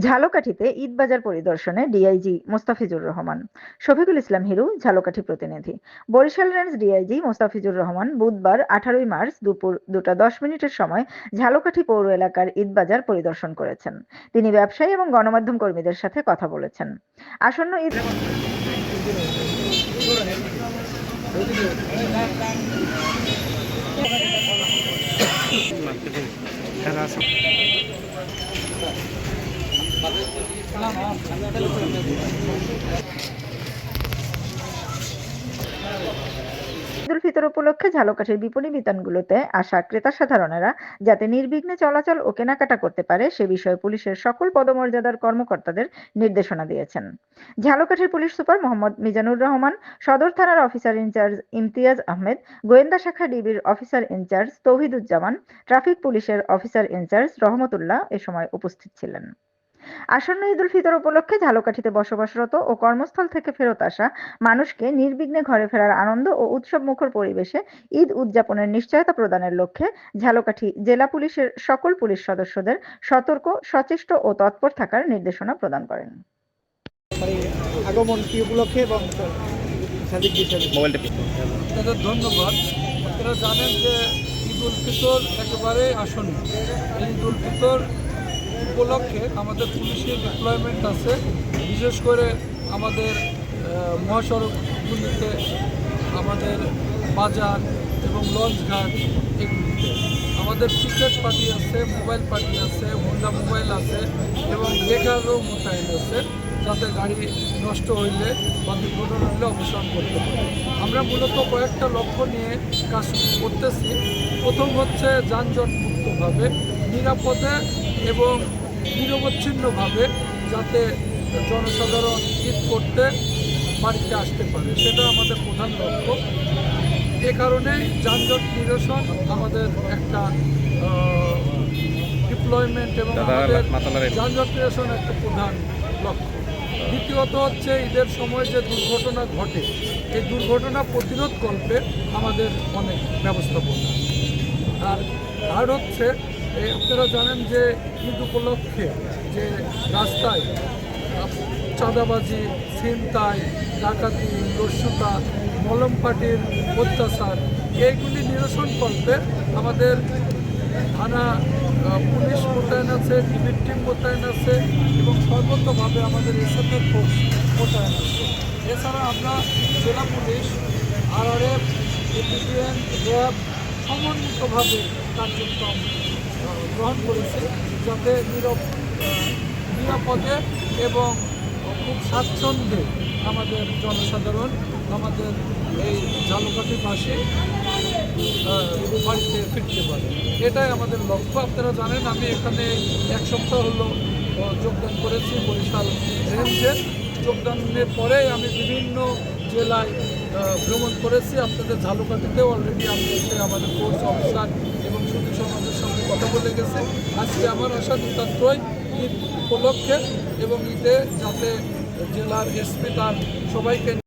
ঝালকাঠিতে ঈদবাজার পরিদর্শনে ডিআইজি মোস্তাফিজুর রহমান। শফিকুল ইসলাম হিরু, ঝালকাঠি প্রতিনিধি। Barishal range DIG Mostafizur Rahman বুধবার 18 মার্চ দুপুর 2টা 10 মিনিটের সময় ঝালকাঠি পৌর এলাকার ঈদবাজার পরিদর্শন করেছেন। তিনি ব্যবসায়ী এবং গণমাধ্যম কর্মীদের সাথে কথা বলেছেন। আসন্ন ঈদ ঈদ উল ফিতর উপলক্ষে ঝালকাঠির বিপণী বিতানগুলোতে আসা ক্রেতা সাধারণেরা যাতে নির্বিঘ্নে চলাচল ও কেনাকাটা করতে পারে সে বিষয়ে পুলিশের সকল পদমর্যাদার কর্মকর্তাদের নির্দেশনা দিয়েছেন। ঝালকাঠির পুলিশ সুপার মোহাম্মদ মিজানুর রহমান, সদর থানার অফিসার ইনচার্জ ইমতিয়াজ আহমেদ, গোয়েন্দা শাখা ডিবির অফিসার ইনচার্জ তৌহিদুজ্জামান, ট্রাফিক পুলিশের অফিসার ইনচার্জ রহমতুল্লাহ এ সময় উপস্থিত ছিলেন। আসন্ন ঈদ উল ফিতর উপলক্ষে ঝালকাঠিতে বসবাসরত ও কর্মস্থল থেকে ফেরত আসা মানুষকে নির্বিঘ্নে ঘরে ফেরার আনন্দ ও উৎসবমুখর পরিবেশে ঈদ উদযাপনের নিশ্চয়তা প্রদানের লক্ষ্যে ঝালকাঠি জেলা পুলিশের সকল পুলিশ সদস্যদের সতর্ক, সচেষ্ট ও তৎপর থাকার নির্দেশনা প্রদান করেন। আগমন কি উপলক্ষে এবং সাদিক মোবাইলটা তাদের ধন্যবাদ। আপনারা জানেন যে ঈদ উল ফিতর একেবারে আসন্ন। এই ঈদ উল ফিতর উপলক্ষে আমাদের পুলিশের ডিপ্লয়মেন্ট আছে, বিশেষ করে আমাদের মহাসড়কগুলিতে, আমাদের বাজার এবং লঞ্চঘাট এগুলিতে আমাদের পিকেট পার্টি আছে, মোবাইল পার্টি আছে, হোন্ডা মোবাইল আছে এবং বেকারও মোতায়েন আছে, যাতে গাড়ি নষ্ট হইলে বা দুর্ঘটনা হলে অবসান করতে পারে। আমরা মূলত কয়েকটা লক্ষ্য নিয়ে কাজ করতেছি। প্রথম হচ্ছে যানজট মুক্তভাবে, নিরাপদে এবং নিরবচ্ছিন্নভাবে যাতে জনসাধারণ ঈদ করতে বাড়িতে আসতে পারে, সেটা আমাদের প্রধান লক্ষ্য। এ কারণে যানজট নিরসন আমাদের একটা ডিপ্লয়মেন্ট এবং আমাদের যানজট নিরসন একটা প্রধান লক্ষ্য। দ্বিতীয়ত হচ্ছে ঈদের সময় যে দুর্ঘটনা ঘটে, এই দুর্ঘটনা প্রতিরোধ করতে আমাদের অনেক ব্যবস্থাপনা। আর হচ্ছে আপনারা জানেন যে ঈদ উপলক্ষে যে রাস্তায় চাঁদাবাজি, ছিনতাই, ডাকাতি, দস্যুতা, মলম পার্টির অত্যাচার, এইগুলি নিরসন করতে আমাদের থানা পুলিশ মোতায়েন আছে, ডিবির টিম মোতায়েন আছে এবং সর্বতভাবে আমাদের এসএফের ফোর্স মোতায়েন আছে। এছাড়া আমরা জেলা পুলিশ, আরআরএফ, এপিবিএন, র্যাব সমন্বিতভাবে কার্যক্রম গ্রহণ করেছে, যাতে নিরাপদে এবং খুব স্বাচ্ছন্দ্যে আমাদের জনসাধারণ আমাদের এই ঝালকাঠিবাসী বাড়িতে ফিরতে পারে। এটাই আমাদের লক্ষ্য। আপনারা জানেন আমি এখানে 1 সপ্তাহ হলো যোগদান করেছি বরিশাল রেঞ্জে। যোগদানের পরে আমি বিভিন্ন জেলায় ভ্রমণ করেছি। আপনাদের ঝালকাঠিতেও অলরেডি আমি এসে আমাদের ফোর্স অফিসার এবং সুধী সমাজের সঙ্গে কথা বলে গেছে। আজকে আমার আসা নিতান্তই ঈদ উপলক্ষে এবং ঈদে যাতে জেলার এসপি তার সবাইকে